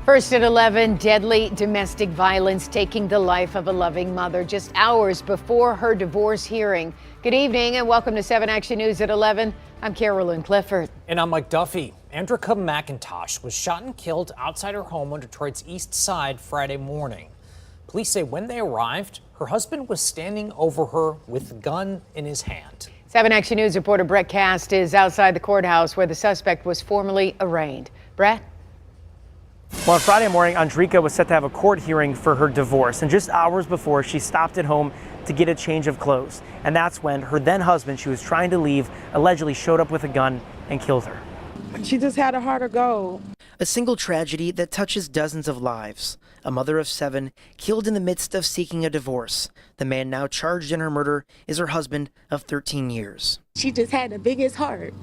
First at 11, deadly domestic violence taking the life of a loving mother just hours before her divorce hearing. Good evening and welcome to 7 Action News at 11. I'm Carolyn Clifford. And I'm Mike Duffy. Andricka McIntosh was shot and killed outside her home on Detroit's east side Friday morning. Police say when they arrived, her husband was standing over her with a gun in his hand. 7 Action News reporter Brett Cast is outside the courthouse where the suspect was formally arraigned. Brett? Well, on Friday morning, Andricka was set to have a court hearing for her divorce, and just hours before, she stopped at home to get a change of clothes. And that's when her then husband, she was trying to leave, allegedly showed up with a gun and killed her. She just had a heart of gold. A single tragedy that touches dozens of lives. A mother of 7 killed in the midst of seeking a divorce. The man now charged in her murder is her husband of 13 years. She just had the biggest heart.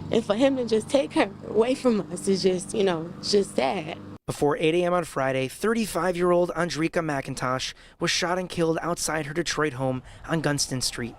And for him to just take her away from us is just, it's just sad. Before 8 a.m. on Friday, 35-year-old Andricka McIntosh was shot and killed outside her Detroit home on Gunston Street.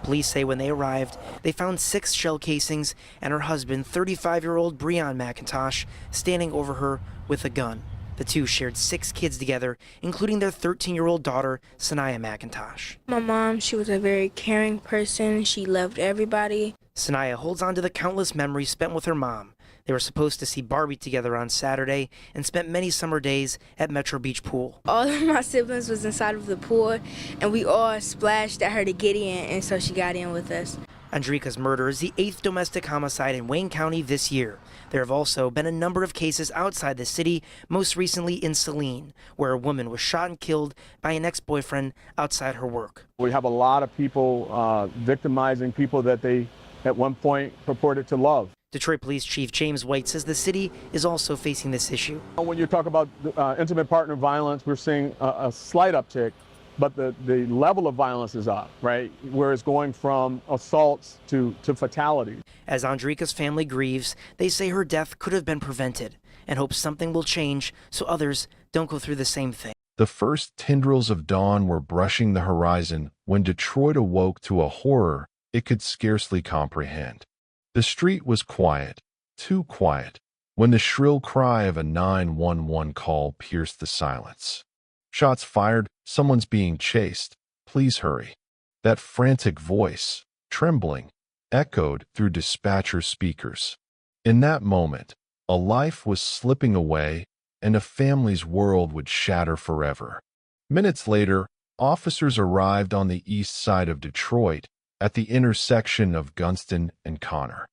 Police say when they arrived, they found 6 shell casings and her husband, 35-year-old Breon McIntosh, standing over her with a gun. The two shared 6 kids together, including their 13-year-old daughter, Sanaya McIntosh. My mom, she was a very caring person. She loved everybody. Sanaya holds on to the countless memories spent with her mom. They were supposed to see Barbie together on Saturday and spent many summer days at Metro Beach Pool. All of my siblings was inside of the pool, and we all splashed at her to get in, and so she got in with us. Andricka's murder is the 8th domestic homicide in Wayne County this year. There have also been a number of cases outside the city, most recently in Saline, where a woman was shot and killed by an ex-boyfriend outside her work. We have a lot of people victimizing people that they at one point purported to love. Detroit Police Chief James White says the city is also facing this issue. When you talk about intimate partner violence, we're seeing a slight uptick, but the level of violence is up, right? Where it's going from assaults to fatality. As Andricka's family grieves, they say her death could have been prevented and hope something will change so others don't go through the same thing. The first tendrils of dawn were brushing the horizon when Detroit awoke to a horror it could scarcely comprehend. The street was quiet, too quiet, when the shrill cry of a 911 call pierced the silence. Shots fired, someone's being chased, please hurry. That frantic voice, trembling, echoed through dispatcher speakers. In that moment, a life was slipping away and a family's world would shatter forever. Minutes later, officers arrived on the east side of Detroit at the intersection of Gunston and Connor.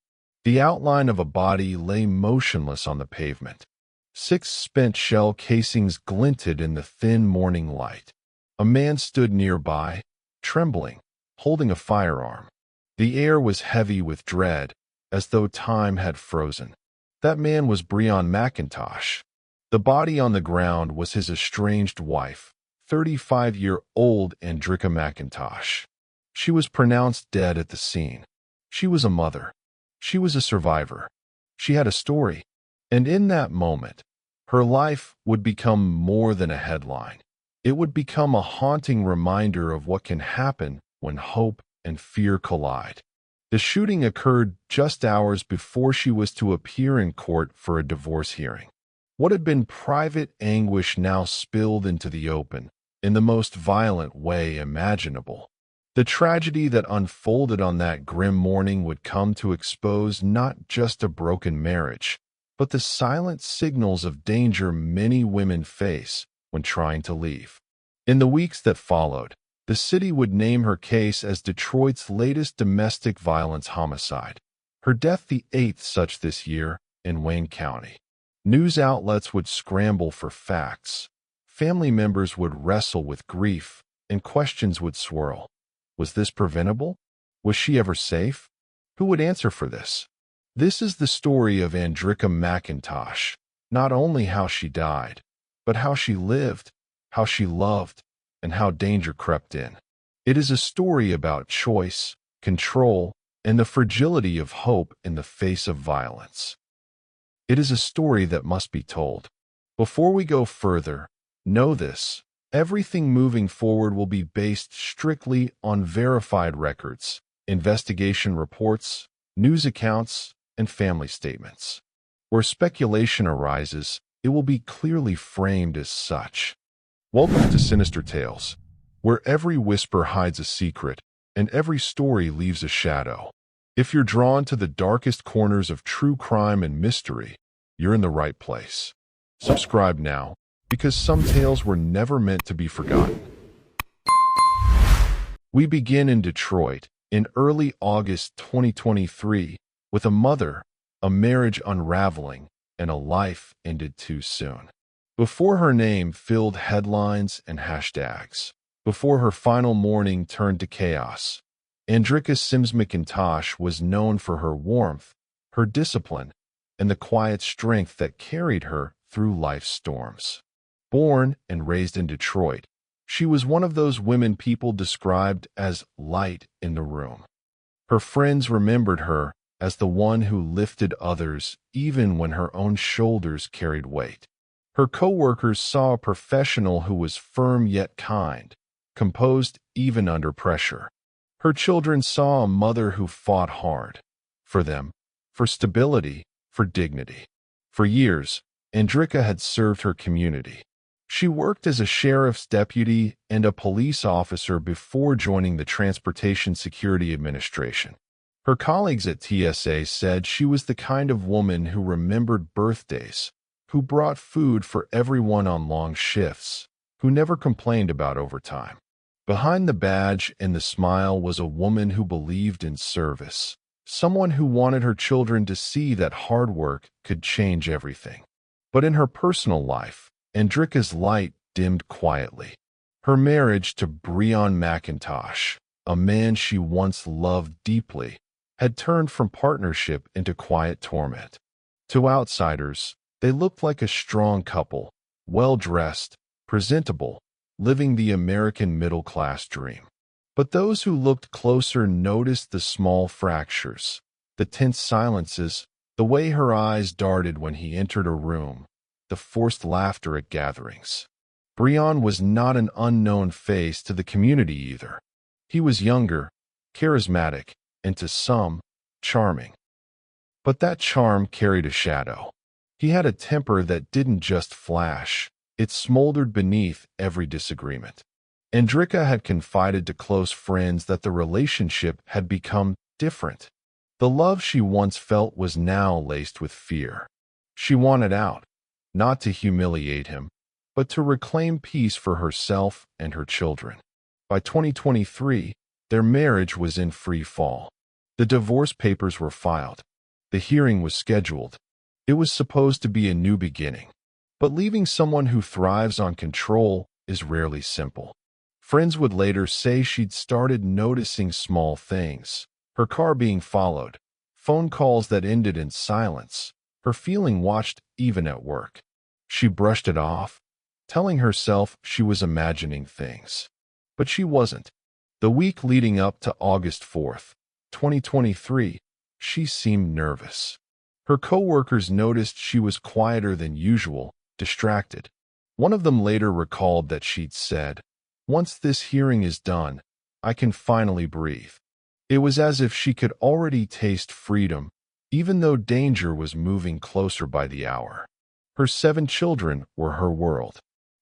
The outline of a body lay motionless on the pavement. 6 spent shell casings glinted in the thin morning light. A man stood nearby, trembling, holding a firearm. The air was heavy with dread, as though time had frozen. That man was Breon McIntosh. The body on the ground was his estranged wife, 35-year-old Andricka McIntosh. She was pronounced dead at the scene. She was a mother. She was a survivor. She had a story. And in that moment, her life would become more than a headline. It would become a haunting reminder of what can happen when hope and fear collide. The shooting occurred just hours before she was to appear in court for a divorce hearing. What had been private anguish now spilled into the open in the most violent way imaginable. The tragedy that unfolded on that grim morning would come to expose not just a broken marriage, but the silent signals of danger many women face when trying to leave. In the weeks that followed, the city would name her case as Detroit's latest domestic violence homicide, her death the 8th such this year in Wayne County. News outlets would scramble for facts. Family members would wrestle with grief, and questions would swirl. Was this preventable? Was she ever safe? Who would answer for this? This is the story of Andricka McIntosh, not only how she died, but how she lived, how she loved, and how danger crept in. It is a story about choice, control, and the fragility of hope in the face of violence. It is a story that must be told. Before we go further, know this. Everything moving forward will be based strictly on verified records, investigation reports, news accounts, and family statements. Where speculation arises, it will be clearly framed as such. Welcome to Sinister Tales, where every whisper hides a secret and every story leaves a shadow. If you're drawn to the darkest corners of true crime and mystery, you're in the right place. Subscribe now, because some tales were never meant to be forgotten. We begin in Detroit in early August 2023 with a mother, a marriage unraveling, and a life ended too soon. Before her name filled headlines and hashtags, before her final morning turned to chaos, Andricka Sims-McIntosh was known for her warmth, her discipline, and the quiet strength that carried her through life's storms. Born and raised in Detroit, she was one of those women people described as light in the room. Her friends remembered her as the one who lifted others even when her own shoulders carried weight. Her co-workers saw a professional who was firm yet kind, composed even under pressure. Her children saw a mother who fought hard. For them, for stability, for dignity. For years, Andricka had served her community. She worked as a sheriff's deputy and a police officer before joining the Transportation Security Administration. Her colleagues at TSA said she was the kind of woman who remembered birthdays, who brought food for everyone on long shifts, who never complained about overtime. Behind the badge and the smile was a woman who believed in service, someone who wanted her children to see that hard work could change everything. But in her personal life, Andricka's light dimmed quietly. Her marriage to Brian McIntosh, a man she once loved deeply, had turned from partnership into quiet torment. To outsiders, they looked like a strong couple, well-dressed, presentable, living the American middle-class dream. But those who looked closer noticed the small fractures, the tense silences, the way her eyes darted when he entered a room, the forced laughter at gatherings. Brian was not an unknown face to the community either. He was younger, charismatic, and to some, charming. But that charm carried a shadow. He had a temper that didn't just flash, it smoldered beneath every disagreement. Andricka had confided to close friends that the relationship had become different. The love she once felt was now laced with fear. She wanted out, not to humiliate him, but to reclaim peace for herself and her children. By 2023, their marriage was in free fall. The divorce papers were filed. The hearing was scheduled. It was supposed to be a new beginning. But leaving someone who thrives on control is rarely simple. Friends would later say she'd started noticing small things. Her car being followed, phone calls that ended in silence, her feeling watched even at work. She brushed it off, telling herself she was imagining things. But she wasn't. The week leading up to August 4th, 2023, she seemed nervous. Her co-workers noticed she was quieter than usual, distracted. One of them later recalled that she'd said, "Once this hearing is done, I can finally breathe." It was as if she could already taste freedom, even though danger was moving closer by the hour. Her 7 children were her world.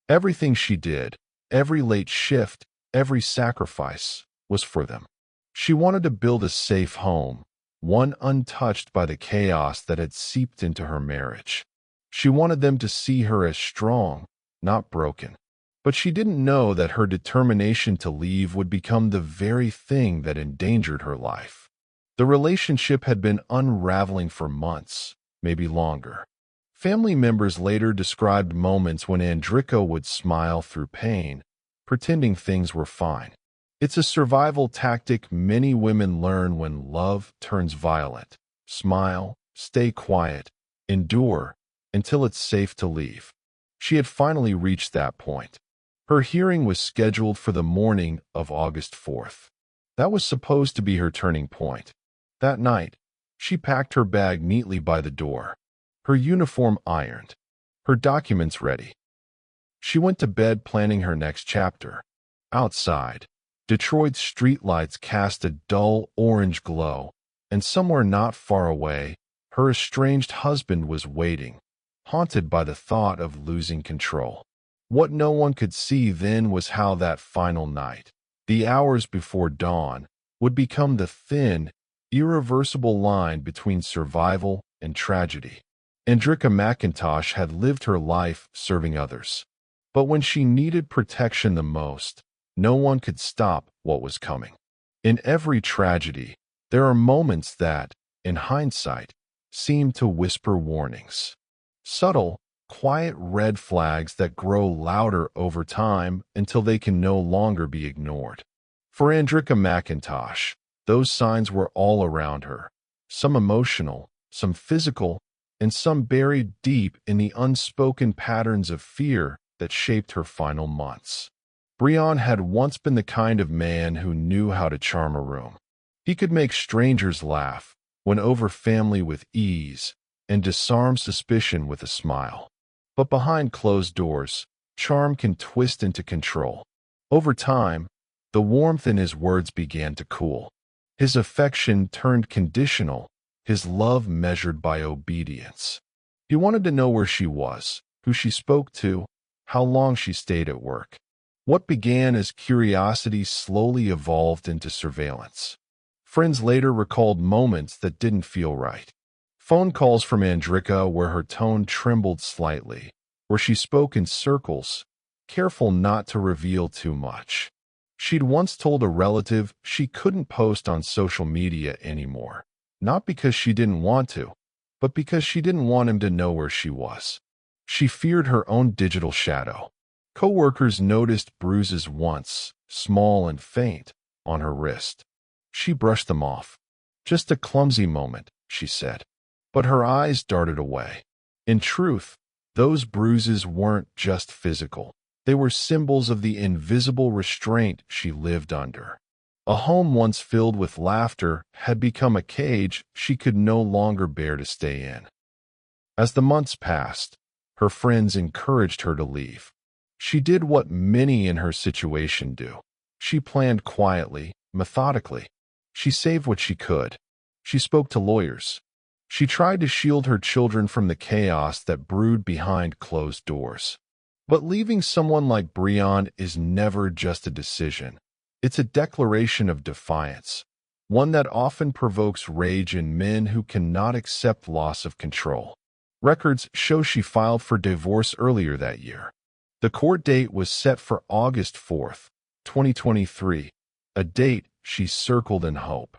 Everything she did, every late shift, every sacrifice, was for them. She wanted to build a safe home, one untouched by the chaos that had seeped into her marriage. She wanted them to see her as strong, not broken. But she didn't know that her determination to leave would become the very thing that endangered her life. The relationship had been unraveling for months, maybe longer. Family members later described moments when Andricka would smile through pain, pretending things were fine. It's a survival tactic many women learn when love turns violent. Smile, stay quiet, endure, until it's safe to leave. She had finally reached that point. Her hearing was scheduled for the morning of August 4th. That was supposed to be her turning point. That night, she packed her bag neatly by the door, her uniform ironed, her documents ready. She went to bed planning her next chapter. Outside, Detroit's streetlights cast a dull orange glow, and somewhere not far away, her estranged husband was waiting, haunted by the thought of losing control. What no one could see then was how that final night, the hours before dawn, would become the thin, irreversible line between survival and tragedy. Andricka McIntosh had lived her life serving others. But when she needed protection the most, no one could stop what was coming. In every tragedy, there are moments that, in hindsight, seem to whisper warnings. Subtle, quiet red flags that grow louder over time until they can no longer be ignored. For Andricka McIntosh, those signs were all around her, some emotional, some physical, and some buried deep in the unspoken patterns of fear that shaped her final months. Brian had once been the kind of man who knew how to charm a room. He could make strangers laugh, win over family with ease, and disarm suspicion with a smile. But behind closed doors, charm can twist into control. Over time, the warmth in his words began to cool. His affection turned conditional, his love measured by obedience. He wanted to know where she was, who she spoke to, how long she stayed at work. What began as curiosity slowly evolved into surveillance. Friends later recalled moments that didn't feel right. Phone calls from Andricka where her tone trembled slightly, where she spoke in circles, careful not to reveal too much. She'd once told a relative she couldn't post on social media anymore, not because she didn't want to, but because she didn't want him to know where she was. She feared her own digital shadow. Coworkers noticed bruises once, small and faint, on her wrist. She brushed them off. Just a clumsy moment, she said. But her eyes darted away. In truth, those bruises weren't just physical. They were symbols of the invisible restraint she lived under. A home once filled with laughter had become a cage she could no longer bear to stay in. As the months passed, her friends encouraged her to leave. She did what many in her situation do. She planned quietly, methodically. She saved what she could. She spoke to lawyers. She tried to shield her children from the chaos that brewed behind closed doors. But leaving someone like Brian is never just a decision. It's a declaration of defiance, one that often provokes rage in men who cannot accept loss of control. Records show she filed for divorce earlier that year. The court date was set for August 4th, 2023, a date she circled in hope.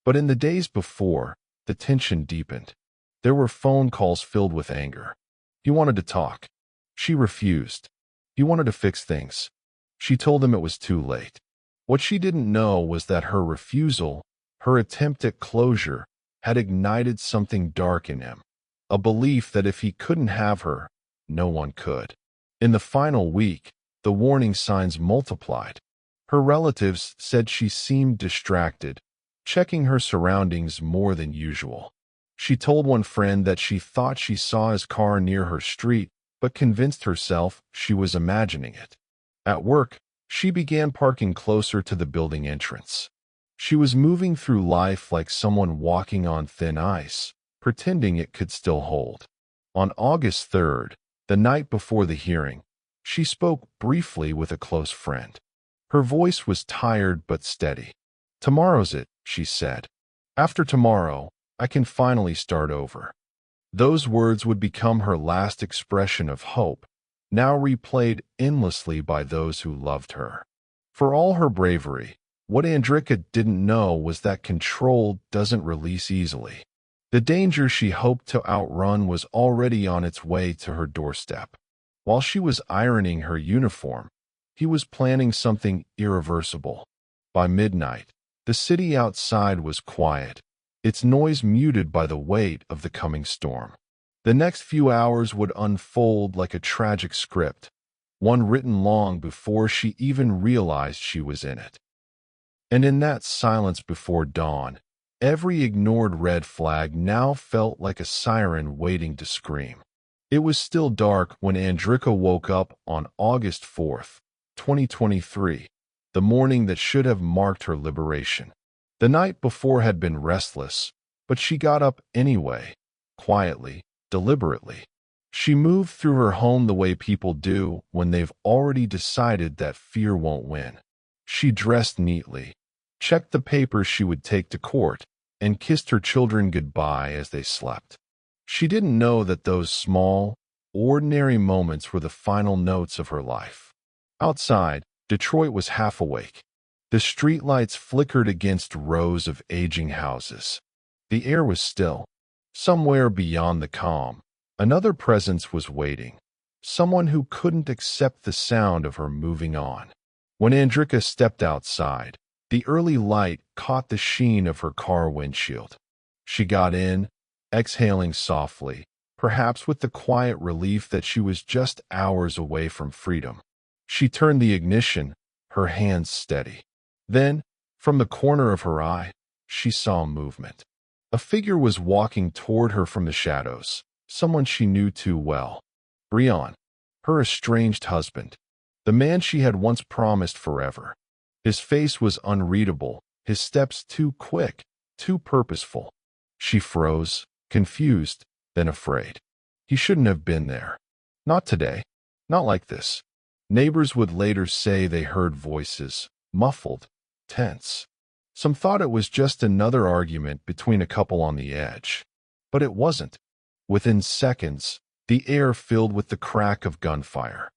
But in the days before, the tension deepened. There were phone calls filled with anger. He wanted to talk. She refused. He wanted to fix things. She told him it was too late. What she didn't know was that her refusal, her attempt at closure, had ignited something dark in him. A belief that if he couldn't have her, no one could. In the final week, the warning signs multiplied. Her relatives said she seemed distracted, checking her surroundings more than usual. She told one friend that she thought she saw his car near her street, but convinced herself she was imagining it. At work, she began parking closer to the building entrance. She was moving through life like someone walking on thin ice, pretending it could still hold. On August 3rd, the night before the hearing, she spoke briefly with a close friend. Her voice was tired but steady. "Tomorrow's it," she said. "After tomorrow, I can finally start over." Those words would become her last expression of hope, now replayed endlessly by those who loved her. For all her bravery, what Andricka didn't know was that control doesn't release easily. The danger she hoped to outrun was already on its way to her doorstep. While she was ironing her uniform, he was planning something irreversible. By midnight, the city outside was quiet, its noise muted by the weight of the coming storm. The next few hours would unfold like a tragic script, one written long before she even realized she was in it. And in that silence before dawn, every ignored red flag now felt like a siren waiting to scream. It was still dark when Andricka woke up on August 4th, 2023, the morning that should have marked her liberation. The night before had been restless, but she got up anyway, quietly, deliberately. She moved through her home the way people do when they've already decided that fear won't win. She dressed neatly, checked the papers she would take to court, and kissed her children goodbye as they slept. She didn't know that those small, ordinary moments were the final notes of her life. Outside, Detroit was half awake. The streetlights flickered against rows of aging houses. The air was still. Somewhere beyond the calm, another presence was waiting. Someone who couldn't accept the sound of her moving on. When Andricka stepped outside, the early light caught the sheen of her car windshield. She got in, exhaling softly, perhaps with the quiet relief that she was just hours away from freedom. She turned the ignition, her hands steady. Then, from the corner of her eye, she saw movement. A figure was walking toward her from the shadows, someone she knew too well. Brian, her estranged husband, the man she had once promised forever. His face was unreadable, his steps too quick, too purposeful. She froze, confused, then afraid. He shouldn't have been there. Not today. Not like this. Neighbors would later say they heard voices, muffled, tense. Some thought it was just another argument between a couple on the edge. But it wasn't. Within seconds, the air filled with the crack of gunfire.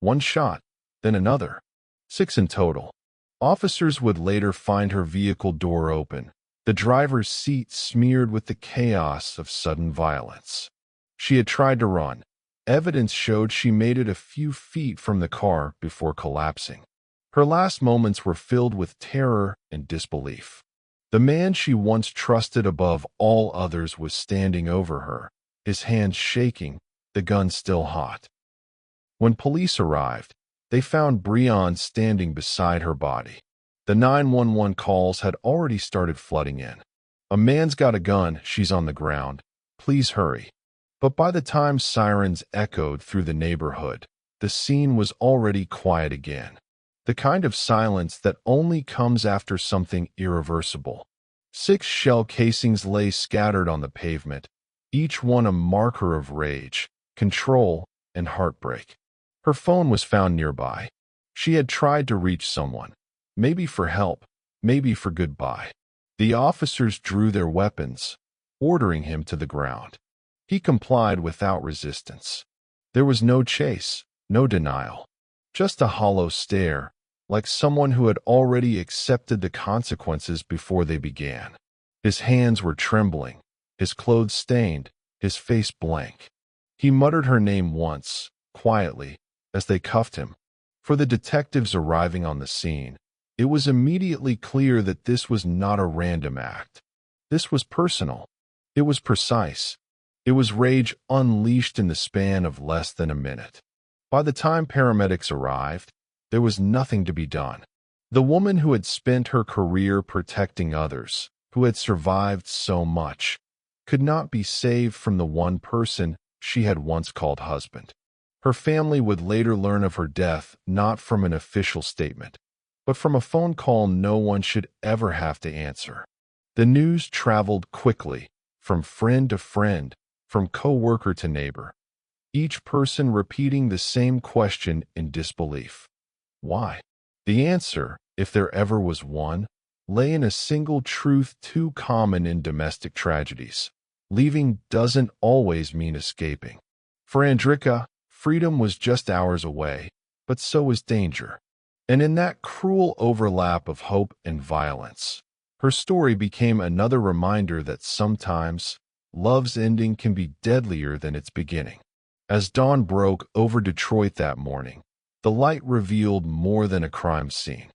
One shot, then another. 6 in total. Officers would later find her vehicle door open, the driver's seat smeared with the chaos of sudden violence. She had tried to run. Evidence showed she made it a few feet from the car before collapsing. Her last moments were filled with terror and disbelief. The man she once trusted above all others was standing over her, his hands shaking, the gun still hot. When police arrived, they found Brian standing beside her body. The 911 calls had already started flooding in. A man's got a gun, she's on the ground. Please hurry. But by the time sirens echoed through the neighborhood, the scene was already quiet again. The kind of silence that only comes after something irreversible. 6 shell casings lay scattered on the pavement, each one a marker of rage, control, and heartbreak. Her phone was found nearby. She had tried to reach someone, maybe for help, maybe for goodbye. The officers drew their weapons, ordering him to the ground. He complied without resistance. There was no chase, no denial, just a hollow stare, like someone who had already accepted the consequences before they began. His hands were trembling, his clothes stained, his face blank. He muttered her name once, quietly, as they cuffed him. For the detectives arriving on the scene, it was immediately clear that this was not a random act. This was personal. It was precise. It was rage unleashed in the span of less than a minute. By the time paramedics arrived, there was nothing to be done. The woman who had spent her career protecting others, who had survived so much, could not be saved from the one person she had once called husband. Her family would later learn of her death not from an official statement, but from a phone call no one should ever have to answer. The news traveled quickly, from friend to friend, from co-worker to neighbor, each person repeating the same question in disbelief. Why? The answer, if there ever was one, lay in a single truth too common in domestic tragedies. Leaving doesn't always mean escaping. For Andricka, freedom was just hours away, but so was danger. And in that cruel overlap of hope and violence, her story became another reminder that sometimes love's ending can be deadlier than its beginning. As dawn broke over Detroit that morning, the light revealed more than a crime scene.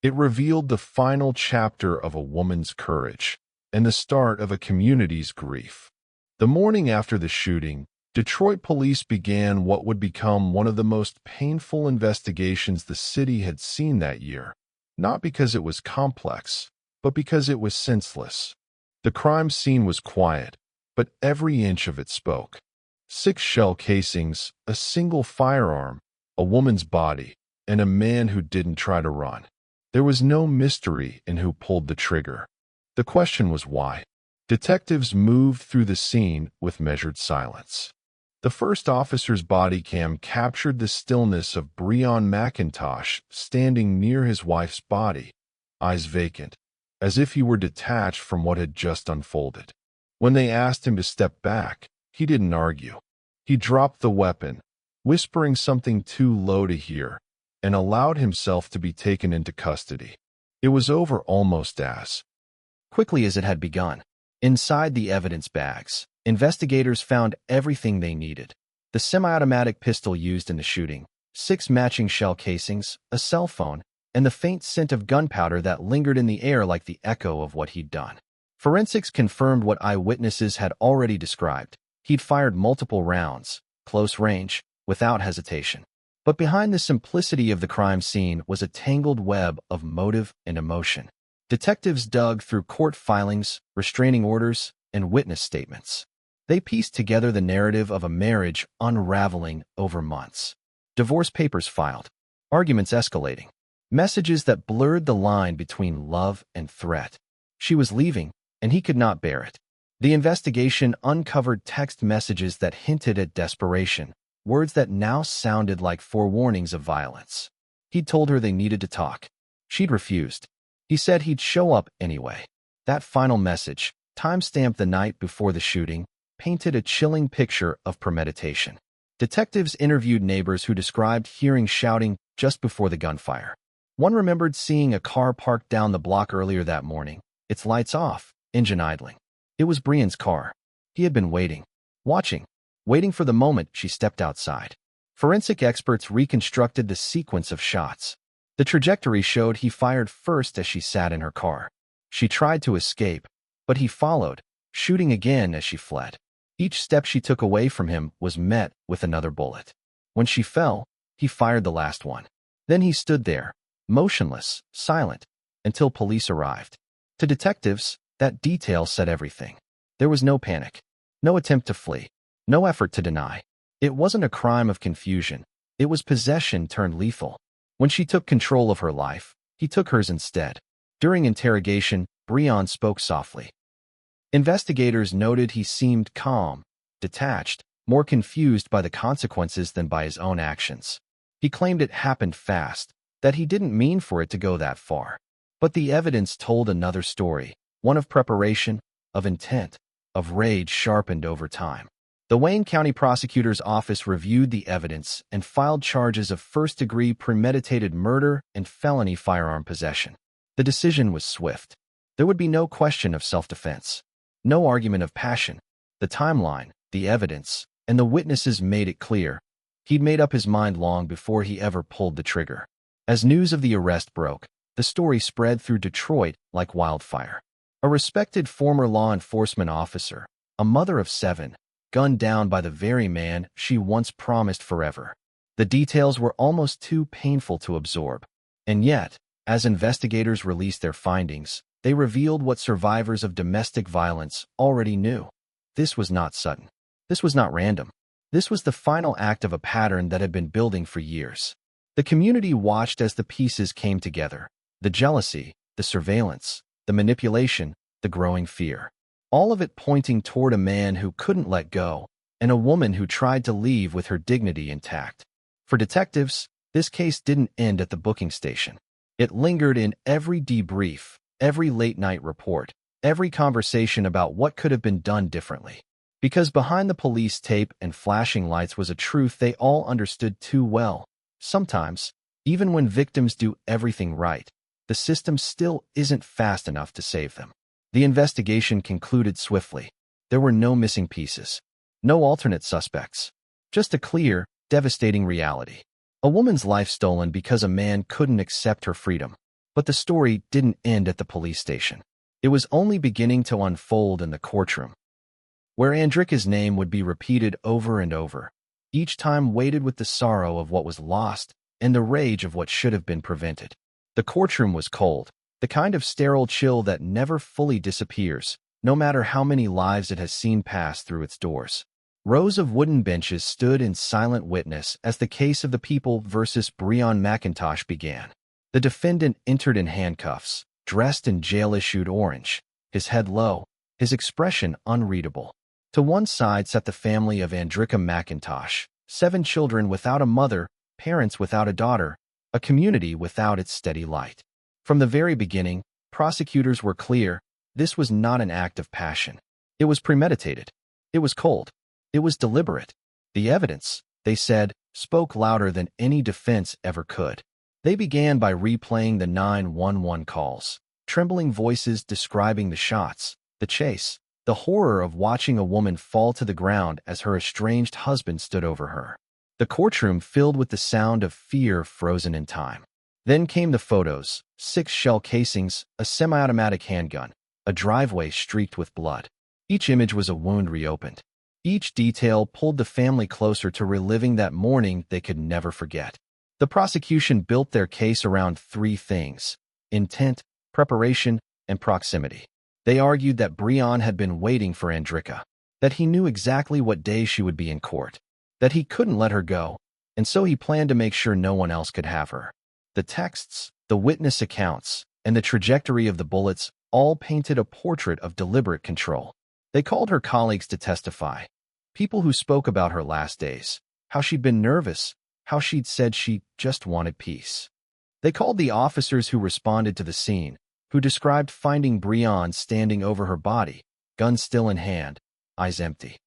It revealed the final chapter of a woman's courage and the start of a community's grief. The morning after the shooting, Detroit police began what would become one of the most painful investigations the city had seen that year, not because it was complex, but because it was senseless. The crime scene was quiet, but every inch of it spoke. 6 shell casings, a single firearm, a woman's body, and a man who didn't try to run. There was no mystery in who pulled the trigger. The question was why. Detectives moved through the scene with measured silence. The first officer's body cam captured the stillness of Breon McIntosh standing near his wife's body, eyes vacant, as if he were detached from what had just unfolded. When they asked him to step back, he didn't argue. He dropped the weapon, whispering something too low to hear, and allowed himself to be taken into custody. It was over almost as quickly as it had begun. Inside the evidence bags, investigators found everything they needed. The semi-automatic pistol used in the shooting, 6 matching shell casings, a cell phone, and the faint scent of gunpowder that lingered in the air like the echo of what he'd done. Forensics confirmed what eyewitnesses had already described. He'd fired multiple rounds, close range, without hesitation. But behind the simplicity of the crime scene was a tangled web of motive and emotion. Detectives dug through court filings, restraining orders, and witness statements. They pieced together the narrative of a marriage unraveling over months. Divorce papers filed, arguments escalating, messages that blurred the line between love and threat. She was leaving, and he could not bear it. The investigation uncovered text messages that hinted at desperation, words that now sounded like forewarnings of violence. He'd told her they needed to talk. She'd refused. He said he'd show up anyway. That final message, time-stamped the night before the shooting, painted a chilling picture of premeditation. Detectives interviewed neighbors who described hearing shouting just before the gunfire. One remembered seeing a car parked down the block earlier that morning, its lights off, engine idling. It was Brian's car. He had been waiting, watching, waiting for the moment she stepped outside. Forensic experts reconstructed the sequence of shots. The trajectory showed he fired first as she sat in her car. She tried to escape, but he followed, shooting again as she fled. Each step she took away from him was met with another bullet. When she fell, he fired the last one. Then he stood there, motionless, silent, until police arrived. To detectives, that detail said everything. There was no panic, no attempt to flee, no effort to deny. It wasn't a crime of confusion. It was possession turned lethal. When she took control of her life, he took hers instead. During interrogation, Breon spoke softly. Investigators noted he seemed calm, detached, more confused by the consequences than by his own actions. He claimed it happened fast, that he didn't mean for it to go that far. But the evidence told another story, one of preparation, of intent, of rage sharpened over time. The Wayne County Prosecutor's Office reviewed the evidence and filed charges of first-degree premeditated murder and felony firearm possession. The decision was swift. There would be no question of self-defense, no argument of passion. The timeline, the evidence, and the witnesses made it clear. He'd made up his mind long before he ever pulled the trigger. As news of the arrest broke, the story spread through Detroit like wildfire. A respected former law enforcement officer, a mother of 7, gunned down by the very man she once promised forever. The details were almost too painful to absorb. And yet, as investigators released their findings, they revealed what survivors of domestic violence already knew. This was not sudden. This was not random. This was the final act of a pattern that had been building for years. The community watched as the pieces came together. The jealousy, the surveillance, the manipulation, the growing fear. All of it pointing toward a man who couldn't let go, and a woman who tried to leave with her dignity intact. For detectives, this case didn't end at the booking station. It lingered in every debrief, every late-night report, every conversation about what could have been done differently. Because behind the police tape and flashing lights was a truth they all understood too well. Sometimes, even when victims do everything right, the system still isn't fast enough to save them. The investigation concluded swiftly. There were no missing pieces, no alternate suspects, just a clear, devastating reality. A woman's life stolen because a man couldn't accept her freedom. But the story didn't end at the police station. It was only beginning to unfold in the courtroom, where Andricka's name would be repeated over and over, each time weighted with the sorrow of what was lost and the rage of what should have been prevented. The courtroom was cold, the kind of sterile chill that never fully disappears, no matter how many lives it has seen pass through its doors. Rows of wooden benches stood in silent witness as the case of the people versus Breon McIntosh began. The defendant entered in handcuffs, dressed in jail-issued orange, his head low, his expression unreadable. To one side sat the family of Andricka McIntosh, 7 children without a mother, parents without a daughter, a community without its steady light. From the very beginning, prosecutors were clear: this was not an act of passion. It was premeditated. It was cold. It was deliberate. The evidence, they said, spoke louder than any defense ever could. They began by replaying the 911 calls, trembling voices describing the shots, the chase, the horror of watching a woman fall to the ground as her estranged husband stood over her. The courtroom filled with the sound of fear frozen in time. Then came the photos: 6 shell casings, a semi-automatic handgun, a driveway streaked with blood. Each image was a wound reopened. Each detail pulled the family closer to reliving that morning they could never forget. The prosecution built their case around 3 things: intent, preparation, and proximity. They argued that Breon had been waiting for Andricka, that he knew exactly what day she would be in court, that he couldn't let her go, and so he planned to make sure no one else could have her. The texts, the witness accounts, and the trajectory of the bullets all painted a portrait of deliberate control. They called her colleagues to testify, people who spoke about her last days, how she'd been nervous, how she'd said she just wanted peace. They called the officers who responded to the scene, who described finding Breon standing over her body, gun still in hand, eyes empty.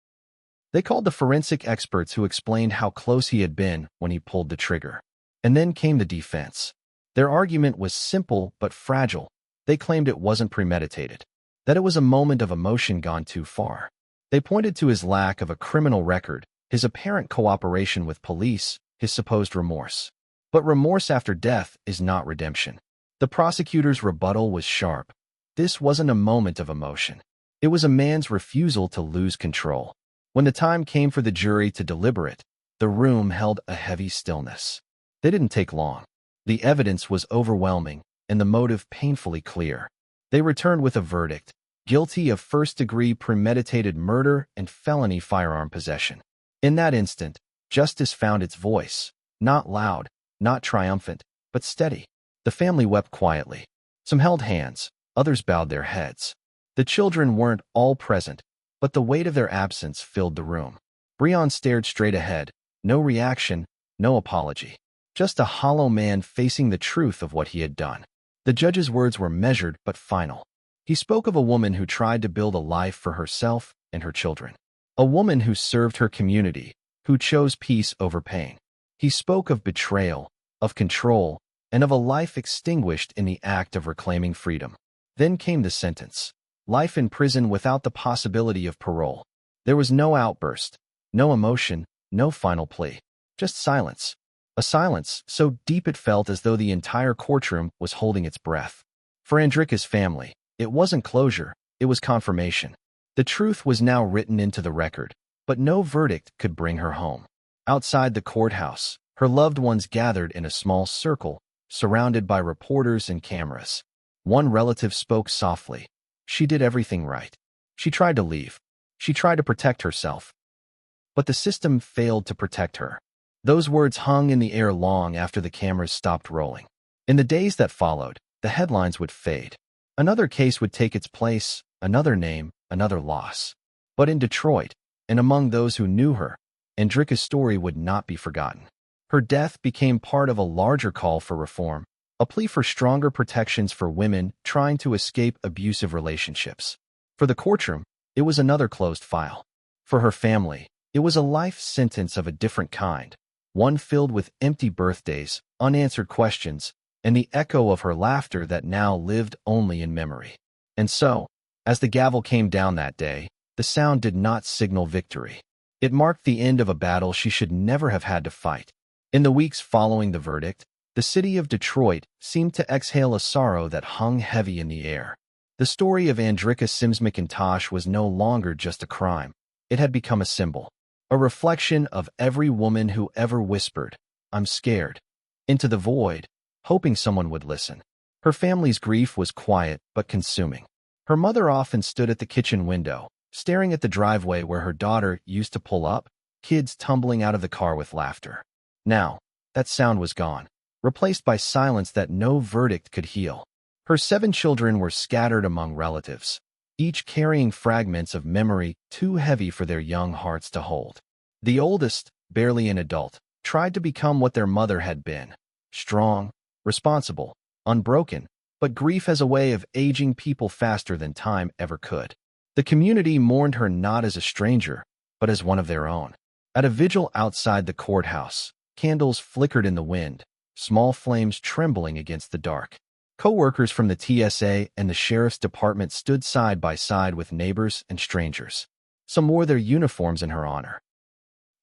They called the forensic experts who explained how close he had been when he pulled the trigger. And then came the defense. Their argument was simple but fragile. They claimed it wasn't premeditated, that it was a moment of emotion gone too far. They pointed to his lack of a criminal record, his apparent cooperation with police, his supposed remorse. But remorse after death is not redemption. The prosecutor's rebuttal was sharp. This wasn't a moment of emotion. It was a man's refusal to lose control. When the time came for the jury to deliberate, the room held a heavy stillness. They didn't take long. The evidence was overwhelming, and the motive painfully clear. They returned with a verdict: guilty of first-degree premeditated murder and felony firearm possession. In that instant, justice found its voice, not loud, not triumphant, but steady. The family wept quietly. Some held hands, others bowed their heads. The children weren't all present, but the weight of their absence filled the room. Breon stared straight ahead, no reaction, no apology. Just a hollow man facing the truth of what he had done. The judge's words were measured but final. He spoke of a woman who tried to build a life for herself and her children. A woman who served her community, who chose peace over pain. He spoke of betrayal, of control, and of a life extinguished in the act of reclaiming freedom. Then came the sentence: life in prison without the possibility of parole. There was no outburst, no emotion, no final plea. Just silence. A silence so deep it felt as though the entire courtroom was holding its breath. For Andricka's family, it wasn't closure, it was confirmation. The truth was now written into the record, but no verdict could bring her home. Outside the courthouse, her loved ones gathered in a small circle, surrounded by reporters and cameras. One relative spoke softly. She did everything right. She tried to leave. She tried to protect herself. But the system failed to protect her. Those words hung in the air long after the cameras stopped rolling. In the days that followed, the headlines would fade. Another case would take its place, another name, another loss. But in Detroit, and among those who knew her, Andricka's story would not be forgotten. Her death became part of a larger call for reform, a plea for stronger protections for women trying to escape abusive relationships. For the courtroom, it was another closed file. For her family, it was a life sentence of a different kind. One filled with empty birthdays, unanswered questions, and the echo of her laughter that now lived only in memory. And so, as the gavel came down that day, the sound did not signal victory. It marked the end of a battle she should never have had to fight. In the weeks following the verdict, the city of Detroit seemed to exhale a sorrow that hung heavy in the air. The story of Andricka Sims-McIntosh was no longer just a crime. It had become a symbol. A reflection of every woman who ever whispered, "I'm scared," into the void, hoping someone would listen. Her family's grief was quiet but consuming. Her mother often stood at the kitchen window, staring at the driveway where her daughter used to pull up, kids tumbling out of the car with laughter. Now, that sound was gone, replaced by silence that no verdict could heal. Her 7 children were scattered among relatives. each carrying fragments of memory too heavy for their young hearts to hold. The oldest, barely an adult, tried to become what their mother had been: strong, responsible, unbroken, but grief has a way of aging people faster than time ever could. The community mourned her not as a stranger, but as one of their own. At a vigil outside the courthouse, candles flickered in the wind, small flames trembling against the dark. Co-workers from the TSA and the sheriff's department stood side by side with neighbors and strangers. Some wore their uniforms in her honor.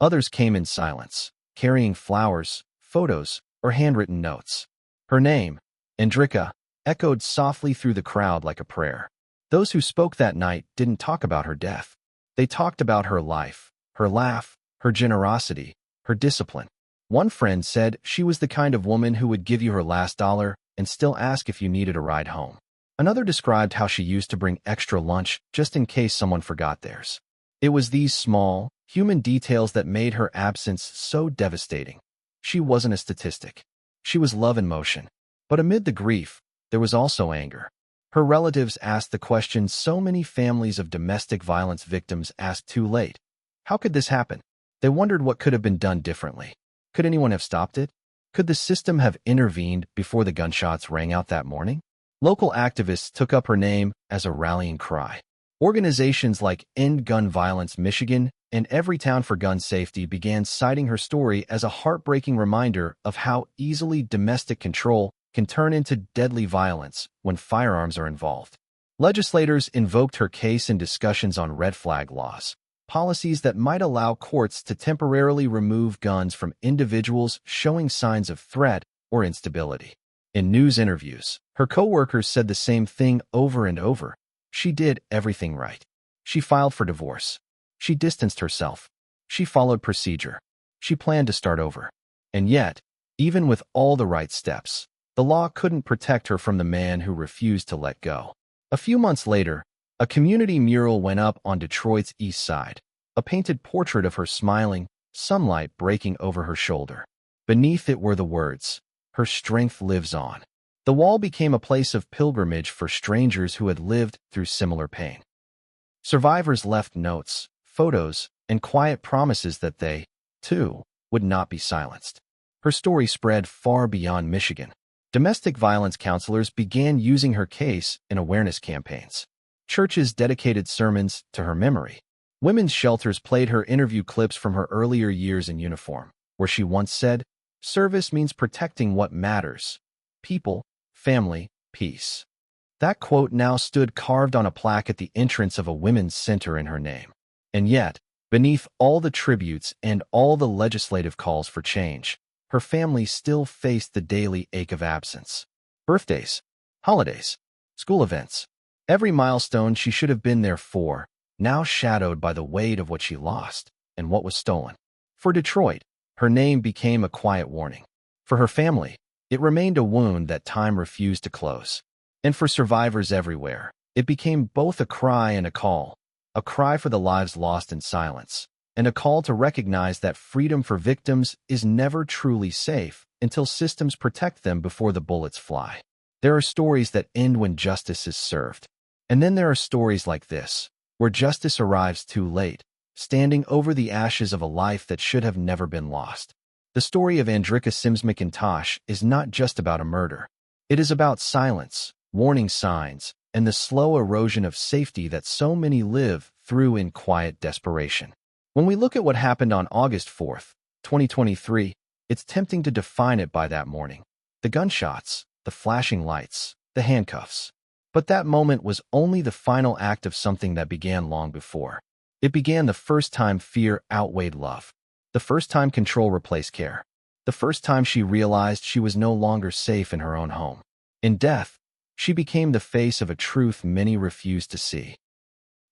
Others came in silence, carrying flowers, photos, or handwritten notes. Her name, Andricka, echoed softly through the crowd like a prayer. Those who spoke that night didn't talk about her death. They talked about her life, her laugh, her generosity, her discipline. One friend said she was the kind of woman who would give you her last dollar and still ask if you needed a ride home. Another described how she used to bring extra lunch just in case someone forgot theirs. It was these small, human details that made her absence so devastating. She wasn't a statistic. She was love in motion. But amid the grief, there was also anger. Her relatives asked the question so many families of domestic violence victims ask too late. How could this happen? They wondered what could have been done differently. Could anyone have stopped it? Could the system have intervened before the gunshots rang out that morning? Local activists took up her name as a rallying cry. Organizations like End Gun Violence Michigan and Everytown for Gun Safety began citing her story as a heartbreaking reminder of how easily domestic control can turn into deadly violence when firearms are involved. Legislators invoked her case in discussions on red flag laws, policies that might allow courts to temporarily remove guns from individuals showing signs of threat or instability. In news interviews, her co-workers said the same thing over and over. She did everything right. She filed for divorce. She distanced herself. She followed procedure. She planned to start over. And yet, even with all the right steps, the law couldn't protect her from the man who refused to let go. A few months later, a community mural went up on Detroit's east side, a painted portrait of her smiling, sunlight breaking over her shoulder. Beneath it were the words, "Her strength lives on." The wall became a place of pilgrimage for strangers who had lived through similar pain. Survivors left notes, photos, and quiet promises that they, too, would not be silenced. Her story spread far beyond Michigan. Domestic violence counselors began using her case in awareness campaigns. Churches dedicated sermons to her memory. Women's shelters played her interview clips from her earlier years in uniform, where she once said, "Service means protecting what matters: people, family, peace." That quote now stood carved on a plaque at the entrance of a women's center in her name. And yet, beneath all the tributes and all the legislative calls for change, her family still faced the daily ache of absence. Birthdays, holidays, school events. Every milestone she should have been there for, now shadowed by the weight of what she lost and what was stolen. For Detroit, her name became a quiet warning. For her family, it remained a wound that time refused to close. And for survivors everywhere, it became both a cry and a call for the lives lost in silence, and a call to recognize that freedom for victims is never truly safe until systems protect them before the bullets fly. There are stories that end when justice is served. And then there are stories like this, where justice arrives too late, standing over the ashes of a life that should have never been lost. The story of Andricka Sims-McIntosh is not just about a murder. It is about silence, warning signs, and the slow erosion of safety that so many live through in quiet desperation. When we look at what happened on August 4th, 2023, it's tempting to define it by that morning. The gunshots, the flashing lights, the handcuffs. But that moment was only the final act of something that began long before. It began the first time fear outweighed love. The first time control replaced care. The first time she realized she was no longer safe in her own home. In death, she became the face of a truth many refused to see.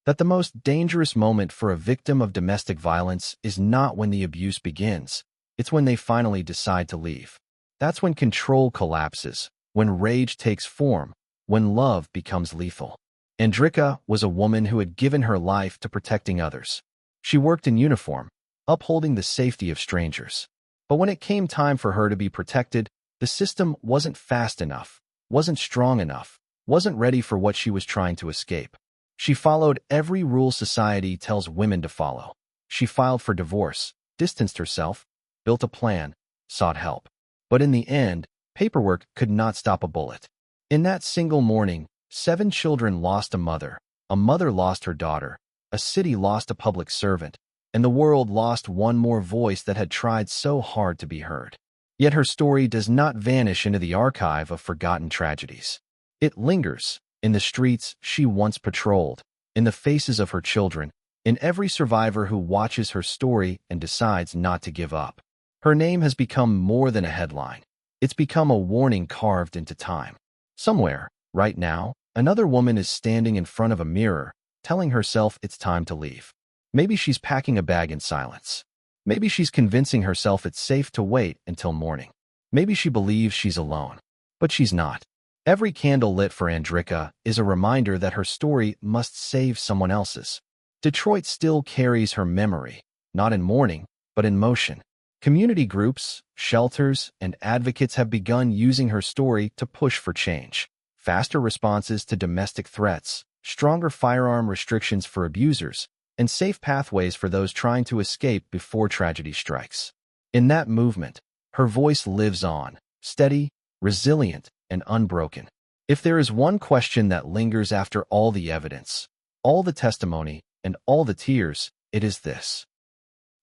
That the most dangerous moment for a victim of domestic violence is not when the abuse begins. It's when they finally decide to leave. That's when control collapses, when rage takes form, when love becomes lethal. Andricka was a woman who had given her life to protecting others. She worked in uniform, upholding the safety of strangers. But when it came time for her to be protected, the system wasn't fast enough, wasn't strong enough, wasn't ready for what she was trying to escape. She followed every rule society tells women to follow. She filed for divorce, distanced herself, built a plan, sought help. But in the end, paperwork could not stop a bullet. In that single morning, 7 children lost a mother lost her daughter, a city lost a public servant, and the world lost one more voice that had tried so hard to be heard. Yet her story does not vanish into the archive of forgotten tragedies. It lingers in the streets she once patrolled, in the faces of her children, in every survivor who watches her story and decides not to give up. Her name has become more than a headline. It's become a warning carved into time. Somewhere, right now, another woman is standing in front of a mirror, telling herself it's time to leave. Maybe she's packing a bag in silence. Maybe she's convincing herself it's safe to wait until morning. Maybe she believes she's alone. But she's not. Every candle lit for Andricka is a reminder that her story must save someone else's. Detroit still carries her memory, not in mourning, but in motion. Community groups, shelters, and advocates have begun using her story to push for change. Faster responses to domestic threats, stronger firearm restrictions for abusers, and safe pathways for those trying to escape before tragedy strikes. In that movement, her voice lives on, steady, resilient, and unbroken. If there is one question that lingers after all the evidence, all the testimony, and all the tears, it is this.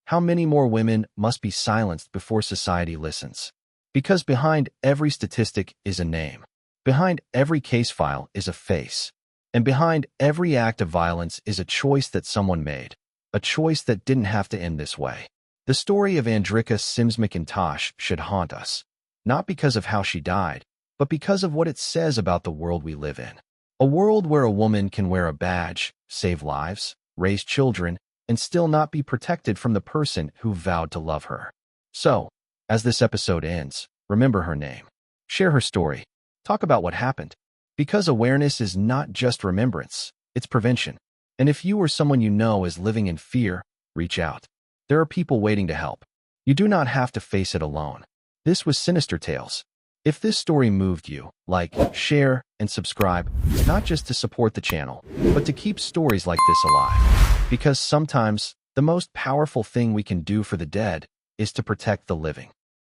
How many more women must be silenced before society listens? Because behind every statistic is a name. Behind every case file is a face. And behind every act of violence is a choice that someone made. A choice that didn't have to end this way. The story of Andricka Sims-McIntosh should haunt us. Not because of how she died, but because of what it says about the world we live in. A world where a woman can wear a badge, save lives, raise children, and still not be protected from the person who vowed to love her. So, as this episode ends, remember her name. Share her story. Talk about what happened. Because awareness is not just remembrance, it's prevention. And if you or someone you know is living in fear, reach out. There are people waiting to help. You do not have to face it alone. This was Sinister Tales. If this story moved you, like, share, and subscribe, not just to support the channel, but to keep stories like this alive. Because sometimes, the most powerful thing we can do for the dead is to protect the living.